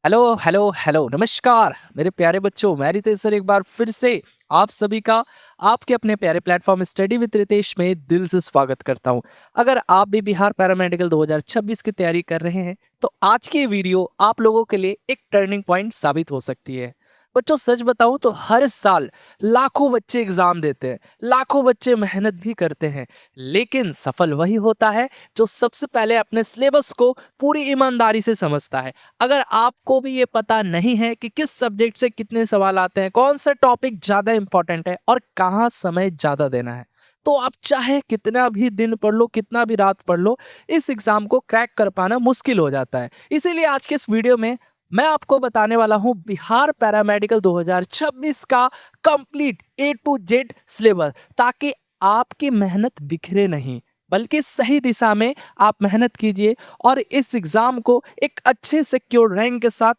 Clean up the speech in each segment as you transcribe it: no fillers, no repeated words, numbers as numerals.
Hello hello hello नमस्कार मेरे प्यारे बच्चों। मैं रितेश सर एक बार फिर से आप सभी का आपके अपने प्यारे प्लेटफॉर्म स्टडी विद रितेश में दिल से स्वागत करता हूं। अगर आप भी बिहार पैरामेडिकल 2026 की तैयारी कर रहे हैं तो आज की ये वीडियो आप लोगों के लिए एक टर्निंग पॉइंट साबित हो सकती है। बच्चों सच बताऊं तो हर साल लाखों बच्चे एग्जाम देते हैं, लाखों बच्चे मेहनत भी करते हैं, लेकिन सफल वही होता है जो सबसे पहले अपने सिलेबस को पूरी ईमानदारी से समझता है। अगर आपको भी ये पता नहीं है कि किस सब्जेक्ट से कितने सवाल आते हैं, कौन सा टॉपिक ज्यादा इंपॉर्टेंट है और कहाँ समय ज्यादा देना है, तो आप चाहे कितना भी दिन पढ़ लो, कितना भी रात पढ़ लो, इस एग्जाम को क्रैक कर पाना मुश्किल हो जाता है। इसीलिए आज के इस वीडियो में मैं आपको बताने वाला हूं बिहार पैरामेडिकल 2026 का complete A to Z syllabus, ताकि आपकी मेहनत बिखरे नहीं बल्कि सही दिशा में आप मेहनत कीजिए और इस एग्जाम को एक अच्छे सिक्योर रैंक के साथ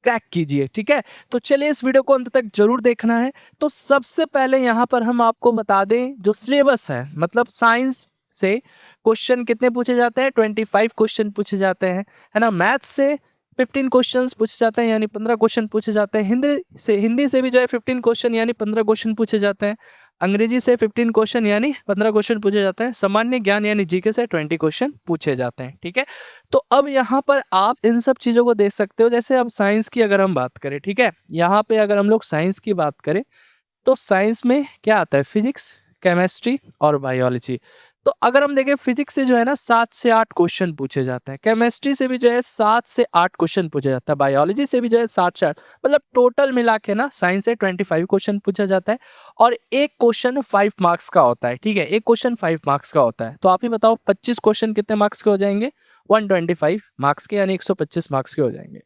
क्रैक कीजिए। ठीक है, तो चलिए इस वीडियो को अंत तक जरूर देखना है। तो सबसे पहले यहाँ पर हम आपको बता दें जो सिलेबस है, मतलब साइंस से क्वेश्चन कितने पूछे जाते हैं, 25 क्वेश्चन पूछे जाते हैं, है ना। मैथ्स से 15 क्वेश्चंस पूछे जाते हैं यानी 15 क्वेश्चन पूछे जाते हैं। हिंदी से भी जो है 15 क्वेश्चन यानी 15 क्वेश्चन पूछे जाते हैं। अंग्रेजी से 15 क्वेश्चन यानी 15 क्वेश्चन पूछे जाते हैं। सामान्य ज्ञान यानी जीके से 20 क्वेश्चन पूछे जाते हैं। ठीक है, तो अब यहाँ पर आप इन सब चीजों को देख सकते हो। जैसे अब साइंस की अगर हम बात करें, ठीक है, यहाँ पे अगर हम लोग साइंस की बात करें तो साइंस में क्या आता है, फिजिक्स, केमिस्ट्री और बायोलॉजी। तो अगर हम देखें फिजिक्स से जो है ना 7 से 8 क्वेश्चन पूछे जाते हैं, केमिस्ट्री से भी जो है 7 से 8 क्वेश्चन पूछे जाता है, बायोलॉजी से भी जो है 7 से 8, मतलब टोटल मिला के ना साइंस से 25 क्वेश्चन पूछा जाता है और एक क्वेश्चन 5 मार्क्स का होता है। ठीक है, एक क्वेश्चन 5 मार्क्स का होता है। तो आप ही बताओ 25 क्वेश्चन कितने मार्क्स के हो जाएंगे, 125 मार्क्स के यानी 125 मार्क्स के हो जाएंगे।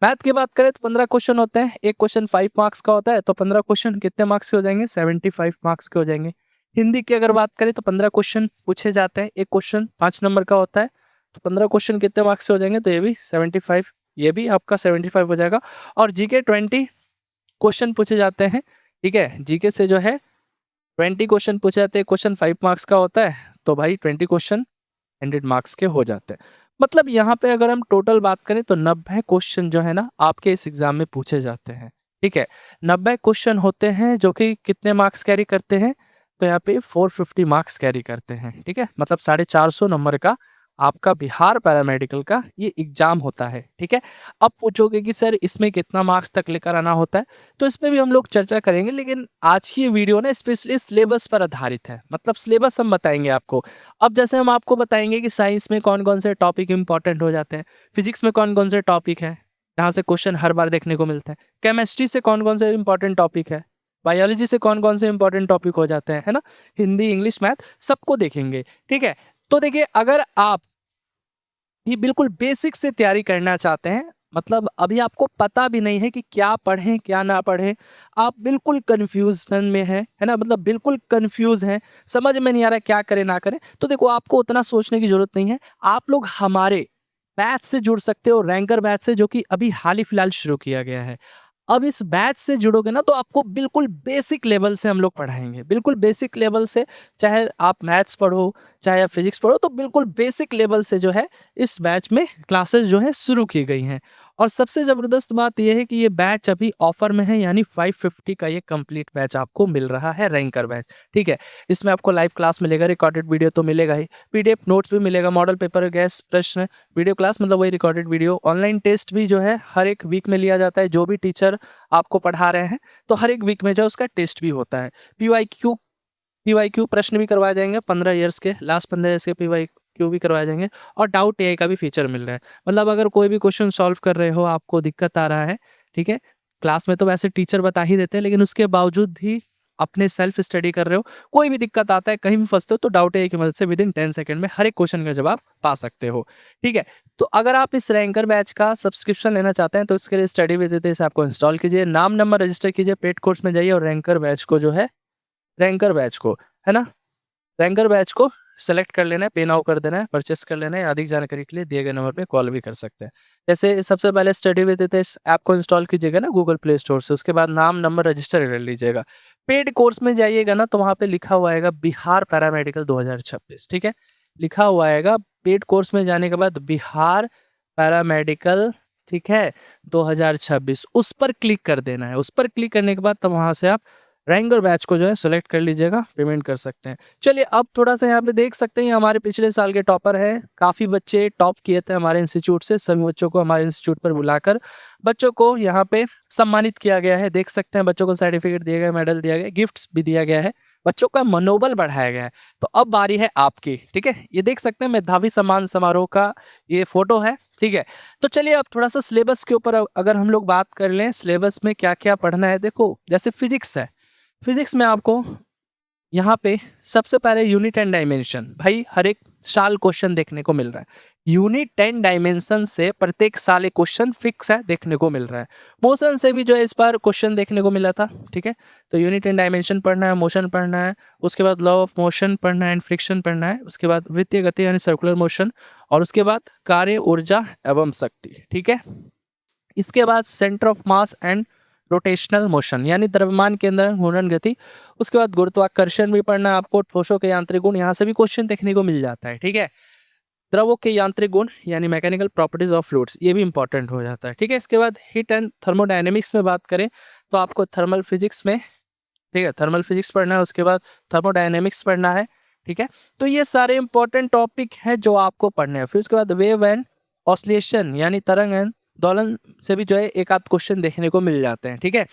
मैथ की बात करें तो 15 क्वेश्चन होते हैं, एक क्वेश्चन 5 मार्क्स का होता है, तो 15 क्वेश्चन कितने मार्क्स के हो जाएंगे, 75 मार्क्स के हो जाएंगे। हिंदी की अगर बात करें तो 15 क्वेश्चन पूछे जाते हैं, एक क्वेश्चन 5 नंबर का होता है, तो 15 क्वेश्चन कितने मार्क्स से हो जाएंगे, तो ये भी 75, ये भी आपका 75 हो जाएगा। और जीके 20 क्वेश्चन पूछे जाते हैं। ठीक है, जीके से जो है 20 क्वेश्चन पूछे जाते हैं, क्वेश्चन 5 मार्क्स का होता है, तो भाई 20 क्वेश्चन 100 मार्क्स के हो जाते हैं। मतलब यहाँ पे अगर हम टोटल बात करें तो 90 क्वेश्चन जो है ना आपके इस एग्जाम में पूछे जाते हैं। ठीक है, 90 क्वेश्चन होते हैं जो कि कितने मार्क्स कैरी करते हैं, तो यहाँ पे 450 मार्क्स कैरी करते हैं। ठीक है, मतलब 450 नंबर का आपका बिहार पैरामेडिकल का ये एग्जाम होता है। ठीक है, अब पूछोगे कि सर इसमें कितना मार्क्स तक लेकर आना होता है, तो इसमें भी हम लोग चर्चा करेंगे, लेकिन आज की ये वीडियो ना स्पेशली सिलेबस पर आधारित है, मतलब सिलेबस हम बताएंगे आपको। अब जैसे हम आपको बताएंगे कि साइंस में कौन कौन से टॉपिक इंपॉर्टेंट हो जाते हैं, फिजिक्स में कौन कौन से टॉपिक हैं जहाँ से क्वेश्चन हर बार देखने को मिलते हैं, केमिस्ट्री से कौन कौन से इंपॉर्टेंट टॉपिक है, बायोलॉजी से कौन कौन से इंपॉर्टेंट टॉपिक हो जाते हैं, है ना, हिंदी, इंग्लिश, मैथ, सबको देखेंगे। ठीक है, तो देखिए अगर आप ये बिल्कुल बेसिक से तैयारी करना चाहते हैं, मतलब अभी आपको पता भी नहीं है कि क्या पढ़ें क्या ना पढ़ें, आप बिल्कुल कंफ्यूजन में है ना, मतलब बिल्कुल कंफ्यूज हैं, समझ में नहीं आ रहा है क्या करें ना करें, तो देखो आपको उतना सोचने की जरूरत नहीं है। आप लोग हमारे बैच से जुड़ सकते हो, रैंकर बैच से, जो कि अभी हाल ही फिलहाल शुरू किया गया है। अब इस बैच से जुड़ोगे ना तो आपको बिल्कुल बेसिक लेवल से हम लोग पढ़ाएंगे, बिल्कुल बेसिक लेवल से। चाहे आप मैथ्स पढ़ो चाहे आप फिजिक्स पढ़ो, तो बिल्कुल बेसिक लेवल से जो है इस बैच में क्लासेस जो है शुरू की गई हैं। और सबसे ज़बरदस्त बात यह है कि ये बैच अभी ऑफर में है, यानी 550 का ये कंप्लीट बैच आपको मिल रहा है, रैंकर बैच। ठीक है, इसमें आपको लाइव क्लास मिलेगा, रिकॉर्डेड वीडियो तो मिलेगा ही, पीडीएफ नोट्स भी मिलेगा, मॉडल पेपर, गैस प्रश्न, वीडियो क्लास मतलब वही रिकॉर्डेड वीडियो, ऑनलाइन टेस्ट भी जो है हर एक वीक में लिया जाता है। जो भी टीचर आपको पढ़ा रहे हैं तो हर एक वीक में जो है उसका टेस्ट भी होता है। पीवाईक्यू प्रश्न भी करवाए जाएंगे, 15 ईयर्स के, लास्ट 15 ईयर्स के पीवाईक्यू भी करवाए जाएंगे। और डाउट एआई का भी फीचर मिल रहा है, मतलब अगर कोई भी क्वेश्चन सॉल्व कर रहे हो, आपको दिक्कत आ रहा है, ठीक है, क्लास में तो वैसे टीचर बता ही देते हैं, लेकिन उसके बावजूद भी अपने सेल्फ स्टडी कर रहे हो, कोई भी दिक्कत आता है, कहीं भी फंसते हो, तो डाउट एआई की मदद से विद इन 10 सेकंड में हर एक क्वेश्चन का जवाब पा सकते हो। ठीक है, तो अगर आप इस रैंकर बैच का सब्सक्रिप्शन लेना चाहते हैं तो इसके लिए स्टडी विद रितेश आपको इंस्टॉल कीजिए, नाम नंबर रजिस्टर कीजिए, पेड कोर्स में जाइए और रैंकर बैच को जो है, रैंकर बैच को, है ना, रैंकर बैच को सेलेक्ट कर लेना है, पे नाउ कर देना है, परचेस कर लेना है। अधिक जानकारी के लिए दिए गए नंबर पे कॉल भी कर सकते हैं। जैसे सबसे पहले स्टडी विद रितेश ऐप को इंस्टॉल कीजिएगा ना गूगल प्ले स्टोर से, उसके बाद नाम नंबर रजिस्टर कर लीजिएगा। पेड कोर्स में जाइएगा ना तो वहाँ पे लिखा हुआ आएगा बिहार पैरामेडिकल 2026। ठीक है, लिखा हुआ आएगा, पेड कोर्स में जाने के बाद बिहार पैरामेडिकल ठीक है, 2026 उस पर क्लिक कर देना है। उस पर क्लिक करने के बाद तब वहाँ से आप रैंक और बैच को जो है सेलेक्ट कर लीजिएगा, पेमेंट कर सकते हैं। चलिए अब थोड़ा-सा यहाँ पे देख सकते हैं, हमारे पिछले साल के टॉपर हैं, काफ़ी बच्चे टॉप किए थे हमारे इंस्टीट्यूट से। सभी बच्चों को हमारे इंस्टीट्यूट पर बुलाकर बच्चों को यहाँ पे सम्मानित किया गया है। देख सकते हैं बच्चों को सर्टिफिकेट दिए गए, मेडल दिया गया, गिफ्ट्स भी दिया गया है, बच्चों का मनोबल बढ़ाया गया है। तो अब बारी है आपकी, ठीक है? ये देख सकते हैं मेधावी सम्मान समारोह का ये फोटो है, ठीक है? तो चलिए अब थोड़ा-सा सिलेबस के ऊपर अगर हम लोग बात कर लें, सिलेबस में क्या-क्या पढ़ना है। देखो, जैसे फिजिक्स है, फिजिक्स में आपको यहाँ पे सबसे पहले यूनिट एंड डायमेंशन, भाई हर एक साल क्वेश्चन देखने को मिल रहा है। यूनिट एंड डायमेंशन से प्रत्येक साल एक क्वेश्चन फिक्स है, देखने को मिल रहा है। मोशन से भी जो है इस बार क्वेश्चन देखने को मिला था, ठीक है? तो यूनिट एंड डायमेंशन पढ़ना है, मोशन पढ़ना है, उसके बाद लॉ ऑफ मोशन पढ़ना है एंड फ्रिक्शन पढ़ना है, उसके बाद वृत्तीय गति यानी सर्कुलर मोशन, और उसके बाद कार्य, ऊर्जा एवं शक्ति, ठीक है? इसके बाद centre of mass and rotational motion यानी द्रव्यमान केंद्र घूर्णन गति। उसके बाद गुरुत्वाकर्षण भी पढ़ना है आपको, ठोसों के यांत्रिक गुण, यहाँ से भी क्वेश्चन देखने को मिल जाता है, ठीक है? द्रवों के यांत्रिक गुण यानी मैकेनिकल प्रॉपर्टीज ऑफ फ्लूइड्स, ये भी इंपॉर्टेंट हो जाता है, ठीक है? इसके बाद हीट एंड थर्मोडायनेमिक्स में बात करें तो आपको थर्मल फिजिक्स में, ठीक है, थर्मल फिजिक्स पढ़ना है, उसके बाद थर्मोडायनेमिक्स पढ़ना है, ठीक है? तो ये सारे इंपॉर्टेंट टॉपिक हैं जो आपको पढ़ने हैं। फिर उसके बाद वेव एंड ऑसिलेशन यानी तरंग एंड दोलन से भी जो है एक आध क्वेश्चन देखने को मिल जाते हैं, ठीक है?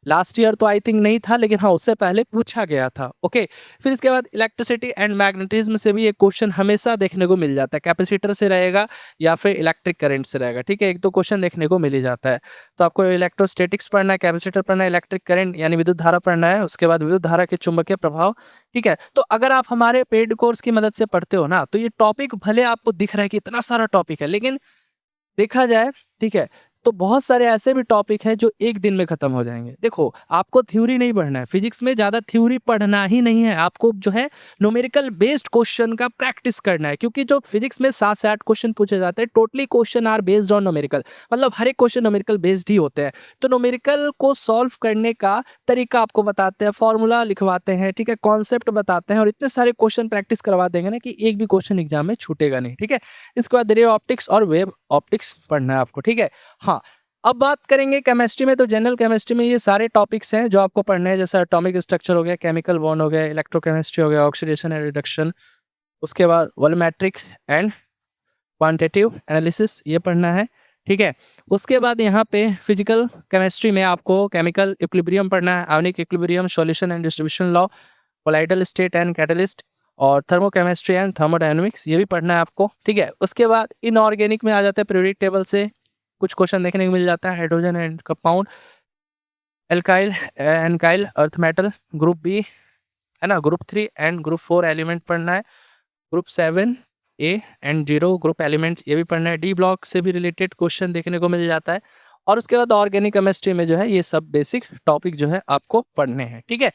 लास्ट ईयर तो आई थिंक नहीं था, लेकिन हाँ उससे पहले पूछा गया था, ओके? फिर इसके बाद इलेक्ट्रिसिटी एंड मैग्नेटिज्म से भी एक क्वेश्चन हमेशा देखने को मिल जाता है, कैपेसिटर से रहेगा या फिर इलेक्ट्रिक करंट से रहेगा, ठीक है? एक तो क्वेश्चन देखने को मिल ही जाता है। तो आपको इलेक्ट्रोस्टैटिक्स पढ़ना है, कैपेसिटर पढ़ना है, इलेक्ट्रिक करंट यानी विद्युत धारा पढ़ना है, उसके बाद विद्युत धारा के चुंबकीय प्रभाव, ठीक है? तो अगर आप हमारे पेड कोर्स की मदद से पढ़ते हो ना, तो ये टॉपिक भले आपको दिख रहा है कि इतना सारा टॉपिक है, लेकिन देखा जाए, ठीक है, तो बहुत सारे ऐसे भी टॉपिक हैं जो एक दिन में खत्म हो जाएंगे। देखो, आपको थ्योरी नहीं पढ़ना है, फिजिक्स में ज्यादा थ्योरी पढ़ना ही नहीं है, आपको जो है न्यूमेरिकल बेस्ड क्वेश्चन का प्रैक्टिस करना है, क्योंकि जो फिजिक्स में 7 से 8 क्वेश्चन पूछे जाते हैं, totally question are based on numerical, मतलब हर एक क्वेश्चन न्यूमेरिकल बेस्ड ही होते हैं। तो न्यूमेरिकल को सॉल्व करने का तरीका आपको बताते हैं, फॉर्मूला लिखवाते हैं, ठीक है, कॉन्सेप्ट बताते हैं, और इतने सारे क्वेश्चन प्रैक्टिस करवा देंगे ना कि एक भी क्वेश्चन एग्जाम में छूटेगा नहीं, ठीक है? इसके बाद रे ऑप्टिक्स और वेव ऑप्टिक्स पढ़ना है आपको, ठीक है? हाँ, अब बात करेंगे केमिस्ट्री में, तो जनरल केमिस्ट्री में ये सारे टॉपिक्स हैं जो आपको पढ़ने हैं, जैसे एटॉमिक स्ट्रक्चर हो गया, केमिकल बॉन्ड हो गया, इलेक्ट्रोकेमिस्ट्री हो गया, ऑक्सीडेशन एंड रिडक्शन, उसके बाद वॉल्यूमेट्रिक एंड क्वांटिटेटिव एनालिसिस, ये पढ़ना है, ठीक है? उसके बाद यहाँ पे फिजिकल केमिस्ट्री में आपको केमिकल इक्विलिब्रियम पढ़ना है, ionic equilibrium, solution and distribution law, colloidal state and catalyst, और थर्मोकेमिस्ट्री एंड थर्मोडायनेमिक्स, ये भी पढ़ना है आपको, ठीक है? उसके बाद इनऑर्गेनिक में आ जाते हैं, पीरियोडिक टेबल से कुछ क्वेश्चन देखने को मिल जाता है, हाइड्रोजन एंड कंपाउंड, एल्काइल एनकाइल अर्थ मेटल, ग्रुप बी है ना, ग्रुप 3 एंड ग्रुप 4 एलिमेंट पढ़ना है, group 7 A and 0 group element, ये भी पढ़ना है। डी ब्लॉक से भी रिलेटेड क्वेश्चन देखने को मिल जाता है, और उसके बाद ऑर्गेनिक केमिस्ट्री में जो है ये सब बेसिक टॉपिक जो है आपको पढ़ने हैं, ठीक है?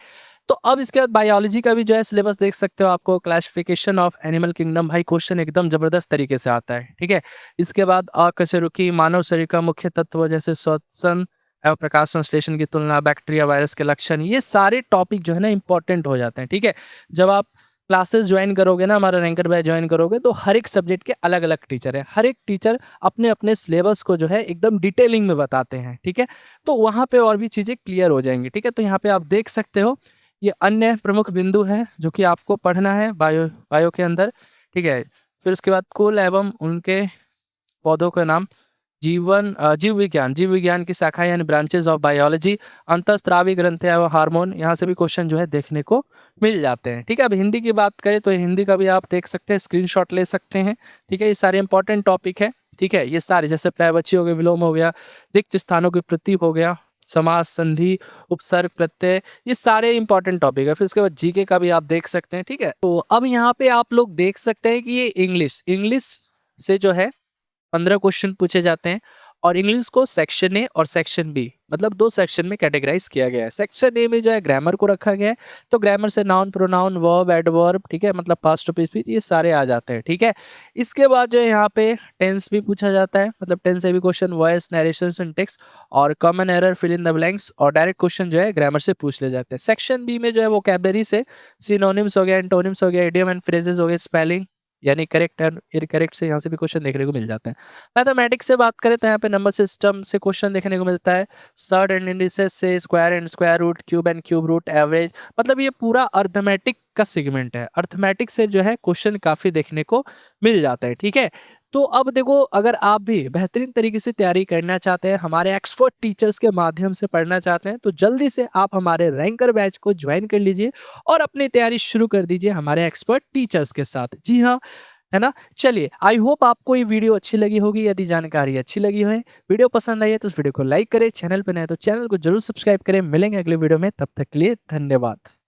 तो अब इसके बाद बायोलॉजी का भी जो है सिलेबस देख सकते हो, आपको क्लासिफिकेशन ऑफ एनिमल किंगडम, भाई क्वेश्चन एकदम जबरदस्त तरीके से आता है, ठीक है? इसके बाद अकशेरुकी, मानव शरीर का मुख्य तत्व जैसे श्वसन एवं प्रकाश संश्लेषण की तुलना, बैक्टीरिया वायरस के लक्षण, ये सारे टॉपिक जो है ना इंपॉर्टेंट हो जाते हैं, ठीक है? जब आप क्लासेस ज्वाइन करोगे ना, हमारा रैंकर बैच ज्वाइन करोगे, तो हर एक सब्जेक्ट के अलग अलग टीचर है, हर एक टीचर अपने अपने सिलेबस को जो है एकदम डिटेलिंग में बताते हैं, ठीक है? तो वहाँ पे और भी चीज़ें क्लियर हो जाएंगी, ठीक है? तो यहाँ पे आप देख सकते हो ये अन्य प्रमुख बिंदु है जो कि आपको पढ़ना है बायो के अंदर, ठीक है? फिर उसके बाद कुल एवं उनके पौधों का नाम, जीव विज्ञान की शाखा यानी ब्रांचेज ऑफ बायोलॉजी, अंतःस्रावी ग्रंथि एवं हार्मोन, यहाँ से भी क्वेश्चन जो है देखने को मिल जाते हैं, ठीक है? अब हिंदी की बात करें तो हिंदी का भी आप देख सकते हैं, स्क्रीनशॉट ले सकते हैं, ठीक है? ये सारे इंपॉर्टेंट टॉपिक है, ठीक है? ये सारे जैसे पर्यायवाची हो गया, विलोम हो गया, रिक्त स्थानों की प्रतीक हो गया, समास, संधि, उपसर्ग, प्रत्यय, ये सारे इंपॉर्टेंट टॉपिक है। फिर उसके बाद जीके का भी आप देख सकते हैं, ठीक है? तो अब यहाँ पे आप लोग देख सकते हैं कि ये इंग्लिश से जो है 15 क्वेश्चन पूछे जाते हैं, और इंग्लिश को सेक्शन ए और सेक्शन बी मतलब 2 सेक्शन में कैटेगराइज किया गया है। सेक्शन ए में जो है ग्रामर को रखा गया है, तो ग्रामर से नाउन, प्रोनाउन, वर्ब, एडवर्ब, ठीक है, मतलब पास्ट ऑफ स्पीच, ये सारे आ जाते हैं, ठीक है? इसके बाद जो है यहाँ पे टेंस भी पूछा जाता है, मतलब टेंस से भी क्वेश्चन, वॉइस, नरेशन, सिंटेक्स और common error, fill in the blanks, और डायरेक्ट क्वेश्चन जो है ग्रामर से पूछ ले जाते हैं। सेक्शन बी में जो है वोकैबुलरी से सिनोनिम्स हो गया, एंटोनिम्स हो गया, इडियम एंड फ्रेजेस हो गए, स्पेलिंग, यानी करेक्ट एंड इनकरेक्ट से यहाँ से भी क्वेश्चन देखने को मिल जाते हैं। मैथमेटिक्स से बात करें तो यहाँ पे नंबर सिस्टम से क्वेश्चन देखने को मिलता है, सर्ड एंड इंडिसेस से, square and square root, cube and cube root, average, मतलब ये पूरा अर्थमेटिक का सेगमेंट है। अर्थमेटिक से जो है क्वेश्चन काफी देखने को मिल जाता है, ठीक है। तो अब देखो, अगर आप भी बेहतरीन तरीके से तैयारी करना चाहते हैं, हमारे एक्सपर्ट टीचर्स के माध्यम से पढ़ना चाहते हैं, तो जल्दी से आप हमारे रैंकर बैच को ज्वाइन कर लीजिए और अपनी तैयारी शुरू कर दीजिए हमारे एक्सपर्ट टीचर्स के साथ। जी हाँ, है ना। चलिए, आई होप आपको ये वीडियो अच्छी लगी होगी। यदि जानकारी अच्छी लगी है, वीडियो पसंद आई है, तो इस वीडियो को लाइक करें, चैनल पर नए तो चैनल को जरूर सब्सक्राइब करें। मिलेंगे अगले वीडियो में, तब तक के लिए धन्यवाद।